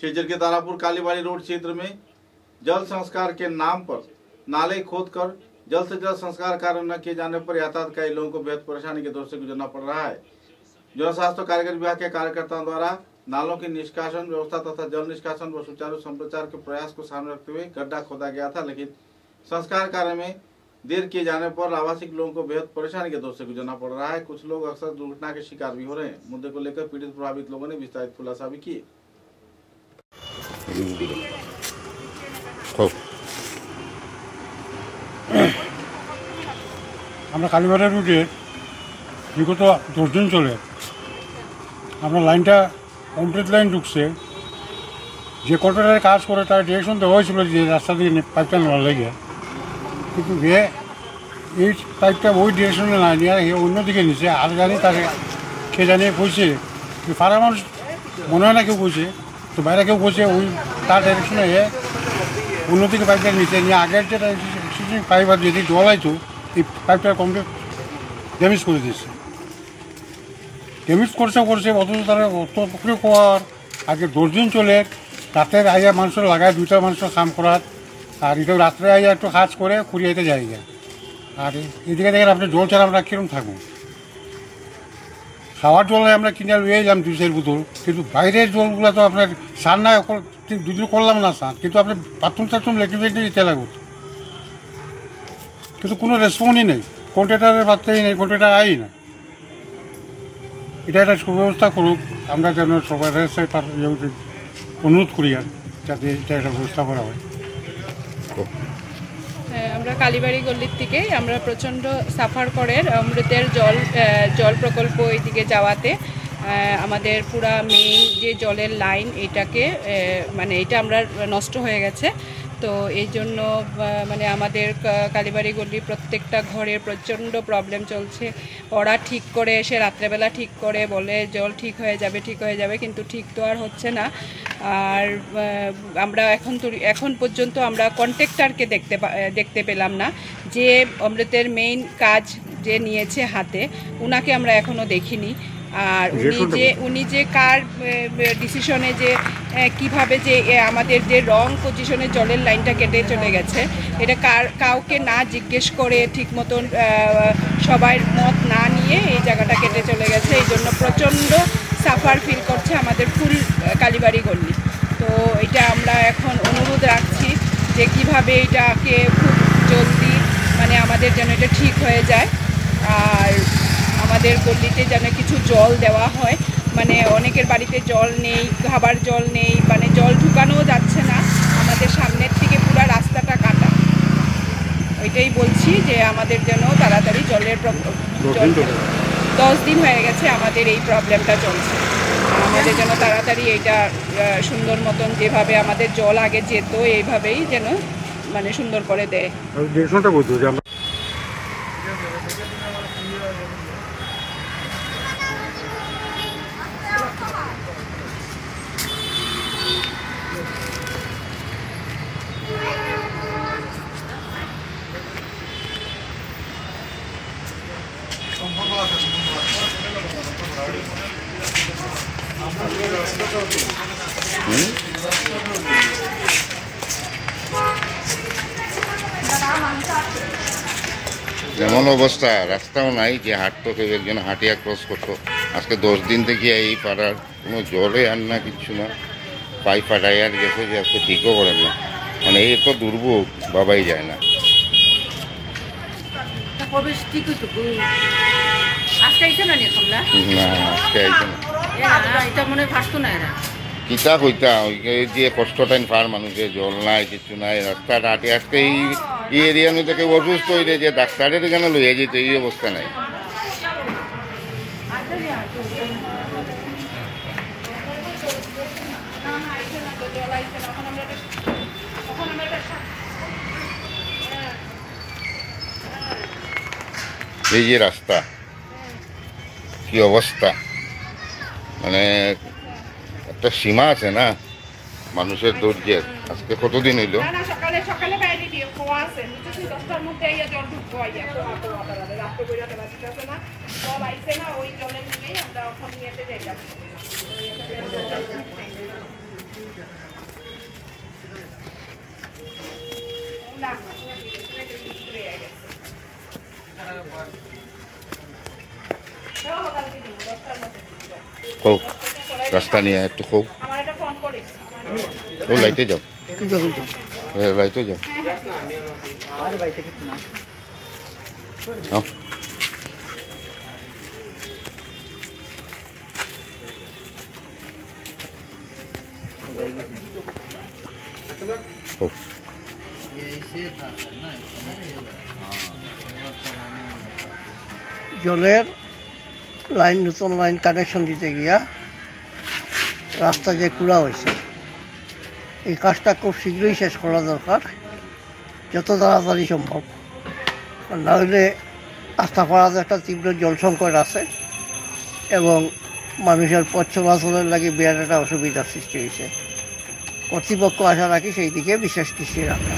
शिवचर के तारापुर कालीबाड़ी रोड क्षेत्र में जल संस्कार के नाम पर नाले खोदकर जल्द से जल्द संस्कार कार्य न किए जाने पर यातायात कई लोगों को बेहद परेशानी के दौर से गुजरना पड़ रहा है। जनस्वास्थ्य कारीगर विभाग के कार्यकर्ताओं द्वारा नालों की निष्कासन व्यवस्था तथा जल निष्कासन व सुचारू संप्रचार के प्रयास को सामने रखते हुए गड्ढा खोदा गया था, लेकिन संस्कार कार्य में देर किए जाने पर आवासिक लोगों को बेहद परेशानी के दौर से गुजरना पड़ रहा है। कुछ लोग अक्सर दुर्घटना के शिकार भी हो रहे हैं। मुद्दे को लेकर पीड़ित प्रभावित लोगों ने विस्तारित खुलासा भी किए। আমরা কালীবাড়ি রুটে বিগত 10 দিন চলে আমরা লাইনটা কমপ্লিট লাইন ঢুকছে, যে কন্ট্রাক্টরের কাজ করে তার ডিরেকশন দেওয়া হয়েছিল যে রাস্তা দিয়ে পাইপটা নেওয়ার লেগে, কিন্তু এই পাইপটা ওই ডিরেকশনে না নিয়ে অন্যদিকে নিচ্ছে। আর জানি তাকে কে জানিয়ে কইছে, পাড়া মানুষ মনে হয় না কেউ কইছে, তো বাইরে কেউ কইছে ওই তার ডিরেকশনে অন্যদিকে পাইপটা নিচে নিয়ে আগের যেটা পাইপ আর যদি জল আইতো এই পাইপটা কমপ্লিট ড্যামেজ করে দিয়েছে। ড্যামেজ করছে অথচ তারা অত পুকুরে কোয়ার আগে 10 দিন চলে রাতের আইয়া মানুষ লাগায় 2টা মানুষ কাম করার, আর এটা রাত্রে আইয়া একটু কাজ করে কুড়িয়াইতে যাই যায়। আর এদিকে দেখেন আপনি জল ছাড়া আমরা কীরকম থাকবো? খাওয়ার জল আমরা কিনে লুয়ে এলাম 2-4 বোতল, কিন্তু বাইরের জলগুলো তো আপনার সার না 2 দিন করলাম না সার, কিন্তু আপনি বাথরুম লেট্রিন দিতে লাগবে, কিন্তু কোনো রেসপন্সই নেই। কন্ট্রাক্টরের বার্তাই নেই, কন্ট্রাক্টর আই না। এটা একটা সুব্যবস্থা করুক, আমরা যেন সরকারের তার অনুরোধ করি আর যাতে এটা একটা ব্যবস্থা করা হয়। আমরা কালীবাড়ি গল্লির থেকে আমরা প্রচণ্ড সাফার করে অমৃতের জল প্রকল্প এইদিকে যাওয়াতে আমাদের পুরা মেইন যে জলের লাইন এটাকে মানে এটা আমরা নষ্ট হয়ে গেছে। তো এই জন্য মানে আমাদের কালীবাড়ি গল্লির প্রত্যেকটা ঘরের প্রচণ্ড প্রবলেম চলছে। ওরা ঠিক করে এসে রাত্রেবেলা ঠিক করে বলে জল ঠিক হয়ে যাবে, কিন্তু ঠিক তো আর হচ্ছে না। আর আমরা এখন পর্যন্ত আমরা কন্ট্রাক্টরকে দেখতে পেলাম না, যে অমৃতের মেইন কাজ যে নিয়েছে হাতে উনাকে আমরা এখনও দেখিনি। আর উনি যে কার ডিসিশনে যে কিভাবে যে আমাদের যে রং পজিশনে জলের লাইনটা কেটে চলে গেছে, এটা কাউকে না জিজ্ঞেস করে ঠিক মতন সবার মত না নিয়ে এই জায়গাটা কেটে চলে গেছে। এই জন্য প্রচণ্ড সাফার ফিল করছে আমাদের ফুল কালীবাড়ি গল্লি। তো এটা আমরা এখন অনুরোধ রাখছি যে কিভাবে এটাকে খুব জলদি মানে আমাদের যেন এটা ঠিক হয়ে যায়, আর আমাদের গল্লিতে যেন কিছু জল দেওয়া হয়। মানে অনেকের বাড়িতে জল নেই, খাবার জল নেই, মানে জল ঢুকানোও যাচ্ছে না। আমাদের সামনের থেকে পুরো রাস্তাটা কাটা। ওইটাই বলছি যে আমাদের যেন তাড়াতাড়ি জলের 10 দিন হয়ে গেছে আমাদের এই প্রবলেমটা চলছে। আমাদের যেন তাড়াতাড়ি এইটা সুন্দর মতন যেভাবে আমাদের জল আগে যেত এইভাবেই যেন মানে সুন্দর করে দেয়। যেমন অবস্থা, রাস্তাও নাই যে হাঁটতো, কেউ একজন হাঁটিয়া ক্রস করতো। আজকে 10 দিন থেকে এই পাড়ার কোনো জলে আর না কিচ্ছু না, পাইপ ফাটাই আর গেছে যে আজকে ঠিকও করেন না। মানে এই তো দুর্ভোগ বাবাই যায় না। না আজকে আইছে না, কিতা কইতা যে কষ্টটাই পার মানুষের, জল নাই কিছু নাই, রাস্তাটা হাঁটি আজকে এই এরিয়ার মধ্যে কেউ অসুস্থ হইলে যে ডাক্তারের এখানে লইয়া যেত এই অবস্থা নাই। এই যে রাস্তা কি অবস্থা, মানে একটা সীমা আছে না মানুষের ধৈর্যের। আজকে কতদিন হইল? হোক রাস্তা নিয়ে একটু হোক ও লাইটে যাও লাইটে যাও হোক জলের লাইন নতুন লাইন কানেকশন দিতে গিয়া রাস্তা যে খোলা হয়েছে এই কাজটা খুব শীঘ্রই শেষ করা দরকার, যত তাড়াতাড়ি সম্ভব। না হলে আস্থাপাড়াতে একটা তীব্র জল সংকট আছে এবং মানুষের পথ চলাচলের লাগে বিরাট একটা অসুবিধার সৃষ্টি হয়েছে। কর্তৃপক্ষ আশা রাখি সেই দিকে বিশেষ দৃষ্টি রাখা।